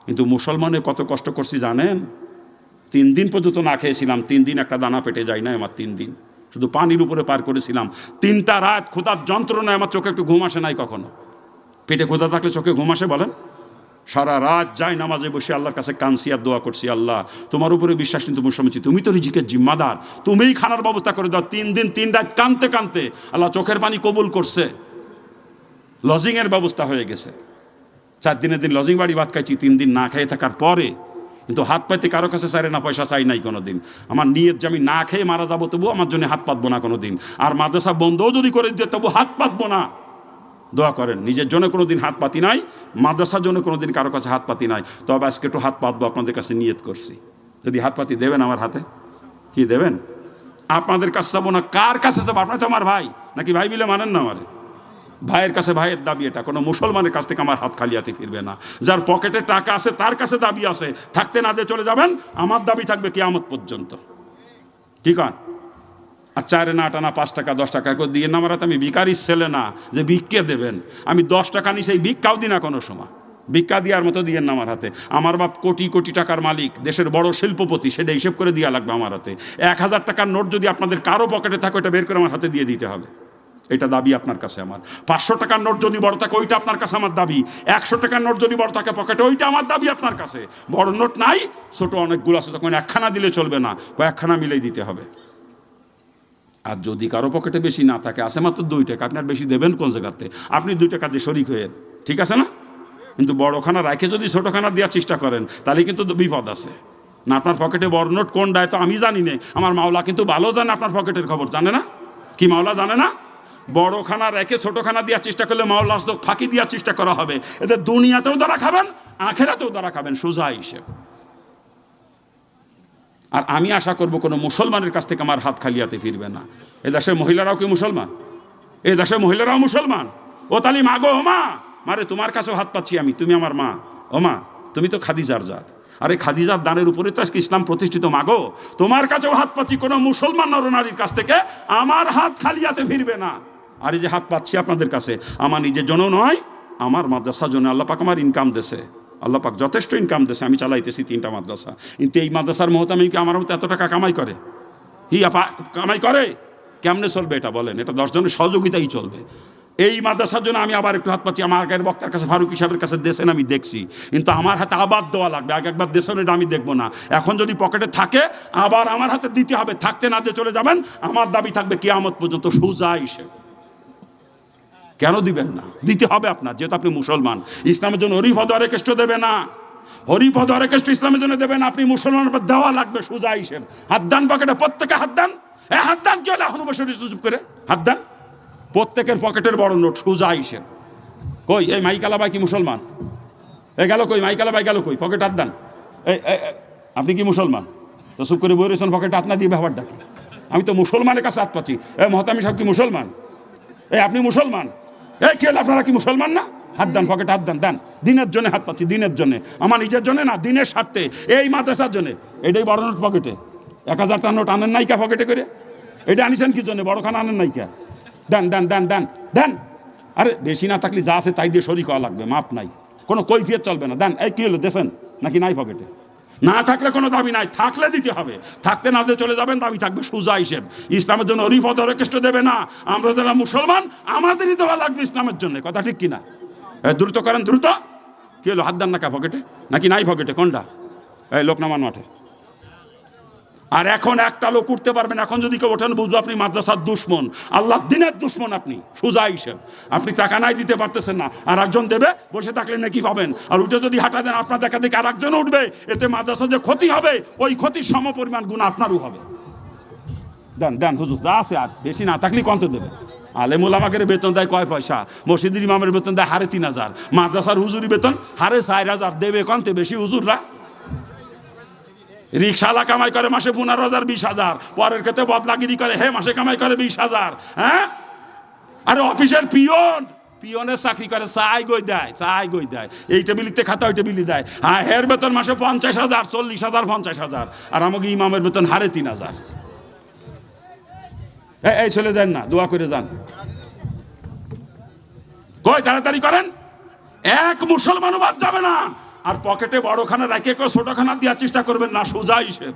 কিন্তু মুসলমানে কত কষ্ট করছি জানেন? 3 দিন পর্যন্ত না খেয়েছিলাম, 3 দিন একটা দানা পেটে যায় না আমার, 3 দিন শুধু পানির উপরে পার করেছিলাম। 3টা রাত ক্ষুধার যন্ত্রণায় আমার চোখে একটু ঘুম আসে নাই কখনো। পেটে ক্ষুধা থাকলে চোখে ঘুম আসে বলেন? সারা রাত যাই নামাজে বসে আল্লাহর কাছে কাঁদছি আর দোয়া করছি, আল্লাহ তোমার উপরে বিশ্বাস কিন্তু মুসলমানছি, তুমি তো রিজিকের জিম্মাদার, তুমিই খানার ব্যবস্থা করে দাও। 3 দিন 3 রাত কাঁদতে কাঁদতে আল্লাহ চোখের পানি কবুল করছে, লজিংয়ের ব্যবস্থা হয়ে গেছে। 4 দিনের দিন লজিং বাড়ি ভাত খাইছি, 3 দিন না খেয়ে থাকার পরে। কিন্তু হাত পাইতে কারো কাছে চাইরে না, পয়সা চাই নাই কোনো দিন। আমার নিয়ত যে আমি না খেয়ে মারা যাবো, তবু আমার জন্য হাত পাতবো না কোনো দিন। আর মাদ্রাসা বন্ধও যদি করে দিতে তবু হাত পাতবো না। দোয়া করেন, নিজের জন্য কোনো দিন হাত পাতি নাই, মাদ্রাসার জন্য কোনো দিন কারো কাছে হাত পাতি নাই। তবে আজকে একটু হাত পাতবো, আপনাদের কাছে নিয়ত করছি। যদি হাত পাতি দেবেন আমার হাতে, কি দেবেন? আপনাদের কাছে যাবো না, কার কাছে যাবো? আপনার তো আমার ভাই, নাকি ভাই বিলে মানেন না আমারে? ভাইয়ের কাছে ভাইয়ের দাবি, এটা কোনো মুসলমানের কাছ থেকে আমার হাত খালি হাতে ফিরবে না। যার পকেটে টাকা আছে তার কাছে দাবি আছে, থাকতে না দিয়ে চলে যাবেন, আমার দাবি থাকবে কিয়ামত পর্যন্ত। ঠিক আছে? আর 4 আনা 8 আনা 5 টাকা 10 টাকা করে দিয়ে না, আমার হাতে আমি ভিখারির ছেলে না যে ভিক্ষে দেবেন। আমি 10 টাকা নিয়ে সেই ভিক্ষাও দিই না কোনো সময়, ভিক্ষা দেওয়ার মতো দিয়েন না আমার হাতে। আমার বাপ কোটি কোটি টাকার মালিক, দেশের বড় শিল্পপতি, সেটা হিসেব করে দেওয়া লাগবে আমার হাতে। 1000 টাকার নোট যদি আপনাদের কারো পকেটে থাকে, ওটা বের করে আমার হাতে দিয়ে দিতে হবে, এটা দাবি আপনার কাছে আমার। 500 টাকার নোট যদি বড় থাকে, ওইটা আপনার কাছে আমার দাবি। 100 টাকার নোট যদি বড় থাকে পকেটে, ওইটা আমার দাবি আপনার কাছে। বড় নোট নাই, ছোট অনেকগুলো আছে, তখন 1খানা দিলে চলবে না, কয়েকখানা মিলেই দিতে হবে। আর যদি কারো পকেটে বেশি না থাকে, আছে মাত্র 2 টাকা, আপনার বেশি দেবেন কোন জায়গাতে? আপনি 2 টাকা দিয়ে শরিক হয়ে, ঠিক আছে না? কিন্তু বড়খানা রাখে যদি ছোটোখানা দেওয়ার চেষ্টা করেন, তাহলে কিন্তু বিপদ আছে না। আপনার পকেটে বড় নোট কোনটায় তো আমি জানি না, আমার মাওলা কিন্তু ভালো জানে আপনার পকেটের খবর, জানে না? কি মাওলা জানে না? বড়খানা রেখে ছোটোখানা দেওয়ার চেষ্টা করলে মাওলা ফাঁকি দেওয়ার চেষ্টা করা হবে। এতে দুনিয়াতেও ধরা খাবেন, আখেরাতেও ধরা খাবেন, সোজা হিসেব। আর আমি আশা করব কোনো মুসলমানের কাছ থেকে আমার হাত খালি হাতে ফিরবে না। এ দেশের মহিলারাও কি মুসলমান? এই দেশের মহিলারাও মুসলমান। ও তালি মা গো, ও মা, মারে তোমার কাছেও হাত পাচ্ছি আমি, তুমি আমার মা। ও মা, তুমি তো খাদিজার জাত, আরে খাদিজার দানের উপরে তো আজকে ইসলাম প্রতিষ্ঠিত। মা গো, তোমার কাছেও হাত পাচ্ছি, কোনো মুসলমান নরনারীর কাছ থেকে আমার হাত খালি হাতে ফিরবে না। আর এই যে হাত পাচ্ছি আপনাদের কাছে, আমার নিজের জন্য নয়, আমার মাদ্রাসার জন্য। আল্লাহ পাক আমার ইনকাম দেশে, আল্লাহ পাক যথেষ্ট ইনকাম দেশে, আমি চালাইতেছি 3টা মাদ্রাসা। কিন্তু এই মাদ্রাসার মহতামিম কি আমার মতো এত টাকা কামাই করে? কামাই করে? কেমনে চলবে এটা বলেন? এটা 10 জনের সহযোগিতাই চলবে। এই মাদ্রাসার জন্য আমি আবার একটু হাত পাচ্ছি। আমার আগের বক্তার কাছে, ফারুক সাহেবের কাছে দেশেন আমি দেখছি, কিন্তু আমার হাতে আবার দেওয়া লাগবে। আগে একবার দেশেন, এটা আমি দেখবো না। এখন যদি পকেটে থাকে, আবার আমার হাতে দিতে হবে। থাকতে না দিয়ে চলে যাবেন, আমার দাবি থাকবে কিয়ামত পর্যন্ত, সোজা হিসেব। কেন দিবেন না? দিতে হবে আপনার, যেহেতু আপনি মুসলমান। ইসলামের জন্য হরিপদ অর্কেস্ট্র দেবে না, হরিপদ অর্কেস্ট্র ইসলামের জন্য দেবে না। আপনি মুসলমান, দেওয়া লাগবে সোজা হিসেব। হাত দান পকেটে, প্রত্যেকে হাত দান। হাত দান কি হলে এখন বসে চুপ করে হাত দান। প্রত্যেকের পকেটের বড় নোট, সোজা হিসেব। কই এই মাইকালা ভাই কি মুসলমান? এ গেল কই? মাইকালা ভাই গেল কই? পকেট হাত দান। আপনি কি মুসলমান? তো চুপ করে বই রয়েছেন, পকেটে হাত না দিয়ে ব্যাপার ডাকি। আমি তো মুসলমানের কাছে হাত পাচ্ছি। মহতামি সাহেব কি মুসলমান? আপনি মুসলমান? কি হল, আপনারা কি মুসলমান না? হাত দান, পকেটে হাত দান। দান, দিনের জন্য হাত পাচ্ছি, দিনের জন্য, আমার নিজের জন্য না, দিনের স্বার্থে, এই মাদ্রাসার জন্য। এটাই বড় নোট পকেটে, 1000 টাকা নোট আনেন নাইকা পকেটে করে? এটা আনিছেন কি জন্য? বড়খানা আনেন নাইকা? দেন দেন দেন দেন দেন। আরে বেশি না থাকলে যা আছে তাই দিয়ে শরিক হওয়া লাগবে, মাপ নাই, কোনো কৈফিয়ত চলবে না। দেন। কি হলো, দেশেন নাকি নাই পকেটে? না থাকলে কোনো দাবি নাই, থাকলে দিতে হবে। থাকতে না দিয়ে চলে যাবেন, দাবি থাকবে সোজা হিসেব। ইসলামের জন্য হরিপদ অর্কেস্ট্র দেবে না। আমরা যারা মুসলমান, আমাদেরই দেওয়া লাগবে ইসলামের জন্য। কথা ঠিক কিনা? দ্রুত করেন, দ্রুত। কি হলো, হাত দেন না কা পকেটে নাকি নাই পকেটে? কোনটা? লোক নামান মাঠে। আর এখন একটা লোক উঠতে পারবেন, এখন যদি কেউ ওঠেন, বুঝবো আপনি মাদ্রাসার দুশ্মন, আল্লাহ দিনের দুশ্মন আপনি, সোজা হিসেব। আপনি টাকা নাই, দিতে পারতেছেন না, আর একজন দেবে, বসে থাকলে নাকি পাবেন। আর উঠে যদি হাঁটা দেন, আপনার দেখা দেখে আর একজন উঠবে, এতে মাদ্রাসা যে ক্ষতি হবে, ওই ক্ষতির সম পরিমাণ গুণ আপনারও হবে। দেন দেন হুজুর, যা আছে, আর বেশি না থাকলে কত দেবে? আলেমুল আমাকে বেতন দেয় কয় পয়সা? মসজিদের ইমামের বেতন দেয় 3500, মাদ্রাসার হুজুরি বেতন 4500। দেবে কন্তে বেশি হুজুররা? রিক্সাওয়ালা কামাই করে মাসে 15,000 20,000, পরের ক্ষেত্রে বদলাগিরি করে, মাসে কামাই করে 20,000। আরে অফিসের পিয়নের চাকরি করে, চাই গই দেয়, এই টেবিলিতে খাতা, ওই টেবিলি দেয়। হের বেতন মাসে 50,000 40,000 50,000, আর আমাকে ইমামের বেতন 3,500। এই চলে যান না, দোয়া করে যান। কই তাড়াতাড়ি করেন, এক মুসলমানও বাদ যাবে না। আর পকেটে বড়খানা রেখে কেউ ছোটখানা দেওয়ার চেষ্টা করবেন না, সোজা হিসেব।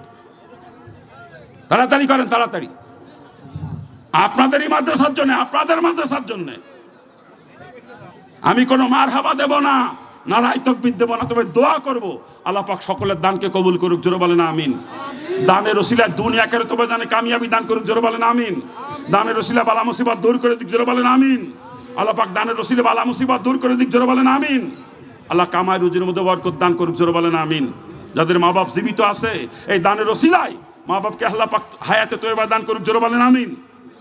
তাড়াতাড়ি করেন, তাড়াতাড়ি। আপনাদেরই মাদ্রাসার জন্য, আপনাদের মাদ্রাসার জন্য আমি কোনো মারহাবা দেব না, নারাই তাকবীর দেব না, তবে দোয়া করব আল্লাহ পাক সকলের দানকে কবুল করুক, জোরে বলেন আমিন। দানের ওসিলায় দুনিয়া করে তবে জানে কামিয়াবি দান করুক, জোরে বলেন আমিন। দানের ওসিলায় বালা মুসিবত দূর করে দিক, জোরে বলেন আমিন। আল্লাহ পাক দানের ওসিলায় বালা মুসিবত দূর করে দিক, জোরে বলেন আমিন। আল্লাহ কামাই রুজির মধ্যে বরকত দান করুক, জোরে বলেন আমিন। যাদের মা বাপ জীবিত আছে এই দানের ওসিলায় মা বাপকে আল্লাহ পাক হায়াতে তয়বা দান করুক, জোরে বলেন আমিন।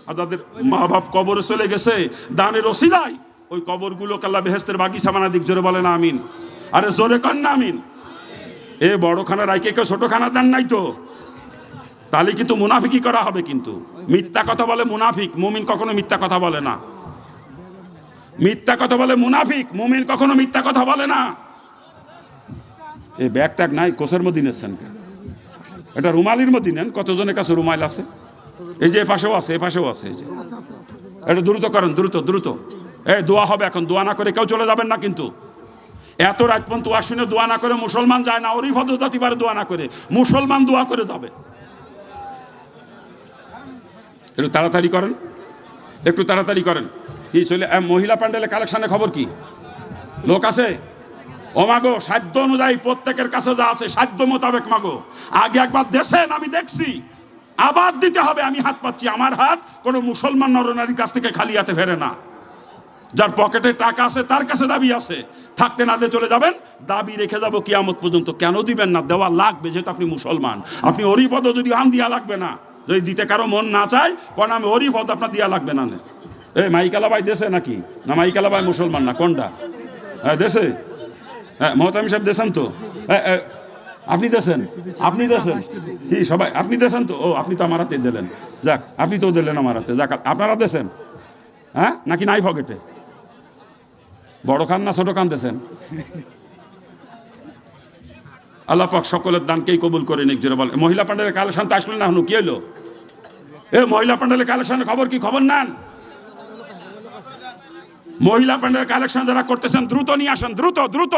আর যাদের মা বাপ কবরে চলে গেছে দানের ওসিলায় ওই কবরগুলোকে আল্লাহ বেহেশতের বাগিচা বানা দিক, জোরে বলেন আমিন। আরে জোরে কর না আমিন। এ বড়খানা রাইকে কেউ ছোটখানা দেন নাই তো, তাহলে কিন্তু মুনাফিকি করা হবে। কিন্তু মিথ্যা কথা বলে মুনাফিক, মুমিন কখনো মিথ্যা কথা বলে না। মিথ্যা কথা বলে মুনাফিক, মুমিন কখনো মিথ্যা কথা বলে না। এই ব্যাগ ট্যাগ নাই, কোষের মধ্যে নিচ্ছেন, এটা রুমালির মধ্যে নেন। কতজনের কাছে রুমাল আছে? এই যে এ পাশেও আছে, এ পাশেও আছে। এই যে এটা দ্রুত করেন, দ্রুত দ্রুত। এই দোয়া হবে এখন, দোয়া না করে কেউ চলে যাবেন না কিন্তু। এত রাত পর্যন্ত দোয়া শুনে দোয়া না করে মুসলমান যায় না, ওরই ফদর জাতি পারে দোয়া না করে, মুসলমান দোয়া করে যাবে। একটু তাড়াতাড়ি করেন, একটু তাড়াতাড়ি করেন। কি চলে মহিলা প্যান্ডেলের কালেকশনের খবর কি? লোক আছে? ও মাগো, সাধ্য অনুযায়ী প্রত্যেকের কাছে যা আছে সাধ্য মোতাবেক মাগো। আগে একবার দেশেন, আমি দেখছি, আবার দিতে হবে। আমি হাত পাচ্ছি, আমার হাত কোনো মুসলমান নরনারীর কাছ থেকে খালি হাতে ফেরে না। যার পকেটে টাকা আছে তার কাছে দাবি আছে, থাকতে না দিয়ে চলে যাবেন, দাবি রেখে যাবো কিয়ামত পর্যন্ত। কেন দিবেন না? দেওয়া লাগবে, যেহেতু আপনি মুসলমান। আপনি ওরই পদ যদি আন দিয়া লাগবে না, যদি দিতে কারো মন না চায়, কারণ আমি ওরই পদ আপনার দিয়া লাগবে না। এই মাইকালা ভাই দেশে নাকি না? মাইকালা ভাই মুসলমান না কোনটা? হ্যাঁ দেশে। হ্যাঁ মোহতামি সাহেব দেশেন তো? আপনি দেশেন, আপনি দেশেন কি সবাই? আপনি দেশেন তো? ও আপনি তো আমার হাতে দিলেন, যাক আপনি তো দিলেন আমার হাতে, যাক আপনারা দেশেন। হ্যাঁ নাকি নাই পকেটে? বড় খান না ছোট খান দেশেন? আল্লাহ পাক সকলের দানকেই কবুল করে নিক, জোরে বল। মহিলা প্যান্ডেলের কালেকশন তো আসলো না এখনো, কি হলো? এ মহিলা প্যান্ডেলের কালেকশনের খবর কি? খবর নেন। মহিলা প্যান্ডেলের কালেকশন যারা করতেছেন দ্রুত নিয়ে আসেন, দ্রুত দ্রুত।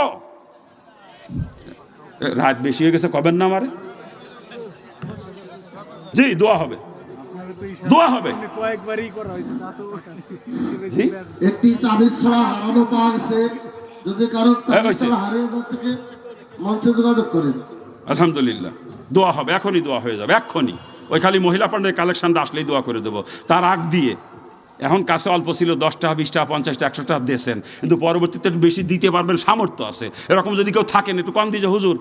রাত বেশি হয়ে গেছে, কবেন না আমারে? জি দোয়া হবে, দোয়া হবে। একটি চাবি ছাড়া হারানো পাওয়া গেছে, যদি কারো চাবি ছাড়া হারিয়ে যাওয়ার থেকে মঞ্চে যোগাযোগ করেন। আলহামদুলিল্লাহ দোয়া হবে, এখনই দোয়া হয়ে যাবে, এক্ষুনি। ওই খালি মহিলা প্যান্ডেলের কালেকশনটা আসলেই দোয়া করে দেবো। তার আগ দিয়ে এখন কাছে অল্প ছিল, 10 টাকা 20 টাকা 50 টাকা 100 টাকা দিয়েছেন, কিন্তু পরবর্তীতে একটু বেশি দিতে পারবেন, সামর্থ্য আছে। এরকম যদি কেউ থাকেন একটু কম দিয়ে, হুজুর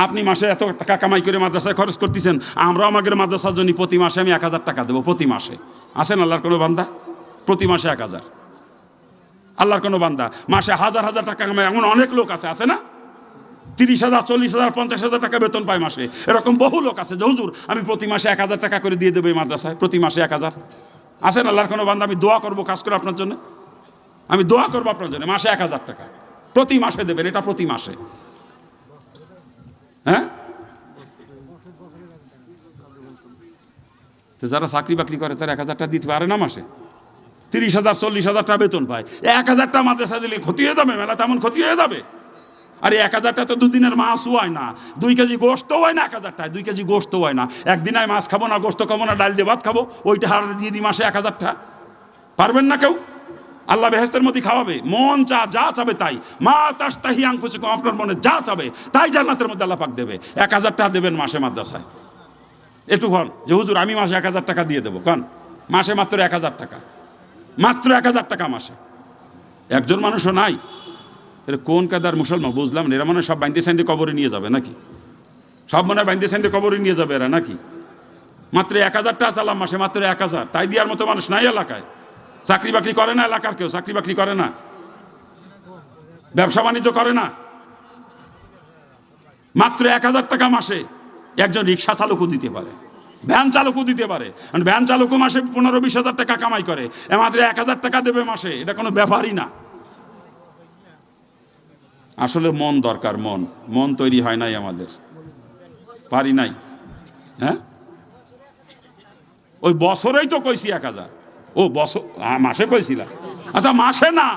আপনি মাসে এত টাকা কামাই করে মাদ্রাসায় খরচ করতেছেন, আমরাও আমাদের মাদ্রাসার জন্য প্রতি মাসে আমি 1000 টাকা দেবো। প্রতি মাসে আসেন আল্লাহর কোনো বান্দা? প্রতি মাসে 1000। আল্লাহর কোনো বান্দা মাসে 1000 টাকা কামায় এমন অনেক লোক আছে, আছে না? 30,000 40,000 50,000 টাকা বেতন পায় মাসে। এরকম বহু লোক আছে যে হুজুর আমি প্রতি মাসে 1000 টাকা করে দিয়ে দেবো এই মাদ্রাসায়, প্রতি মাসে 1000। আসেন আল্লাহর কোনো বান্দা, আমি দোয়া করবো কাজ করে আপনার জন্য, আমি দোয়া করবো আপনার জন্য। মাসে 1000 টাকা প্রতি মাসে দেবেন, এটা প্রতি মাসে। হ্যাঁ তো যারা চাকরি বাকরি করে তারা 1000 টাকা দিতে পারে না মাসে? 30,000 40,000 টাকা বেতন পায়, 1000 টাকা মাদ্রাসা দিলে ক্ষতি হয়ে যাবে, মেলা তেমন ক্ষতি হয়ে যাবে। আরে 1000 টাকা তো দুদিনের মাছও হয় না, 2 কেজি গোশতও হয় না 1000 টাকা, 2 কেজি গোশতও হয় না। একদিন আমি মাছ খাবো না, গোশত খাবো না, ডাল দিয়ে ভাত খাবো, ওইটা হার দিয়ে দিই মাসে 1000 টাকা। পারবেন না কেউ? আল্লাহ বেহেশতের মধ্যে খাওয়াবে, মন যা চাবে তাই। মা তাশতাহি আনফুসুকুম, আপনার মনে যা চাবে তাই জান্নাতের মধ্যে আল্লাহ পাক দেবে। 1000 টাকা দেবেন মাসে মাদ্রাসায়। একটু কন যে হুজুর আমি মাসে 1000 টাকা দিয়ে দেবো, কন মাসে মাত্র 1000 টাকা, মাত্র 1000 টাকা মাসে। একজন মানুষও নাই। এরা কোন কাদার মুসলমান বুঝলাম না। এরা মনে সব বাইন্দে সাইন্দে কবরে নিয়ে যাবে নাকি? সব মনে হয় বাইন্দে সাইন্দে কবরে নিয়ে যাবে এরা নাকি? মাত্র 1000 টাকা চালাম মাসে, মাত্র 1000। তাই দেওয়ার মতো মানুষ নাই এলাকায়। চাকরি বাকরি করে না এলাকার কেউ, চাকরি বাকরি করে না, ব্যবসা বাণিজ্য করে না। মাত্র 1000 টাকা মাসে একজন রিক্সা চালকও দিতে পারে, ভ্যান চালকও দিতে পারে। ভ্যান চালকও মাসে 15-20 টাকা কামাই করে, মাত্র 1000 টাকা দেবে মাসে, এটা কোনো ব্যাপারই না। আসলে মন দরকার, মন তৈরি হয় নাই আমাদের, পারি নাই। হ্যাঁ ওই বছরেই তো কইছি 1000। ও বছর মাসে কইছিলাম, আচ্ছা মাসে না।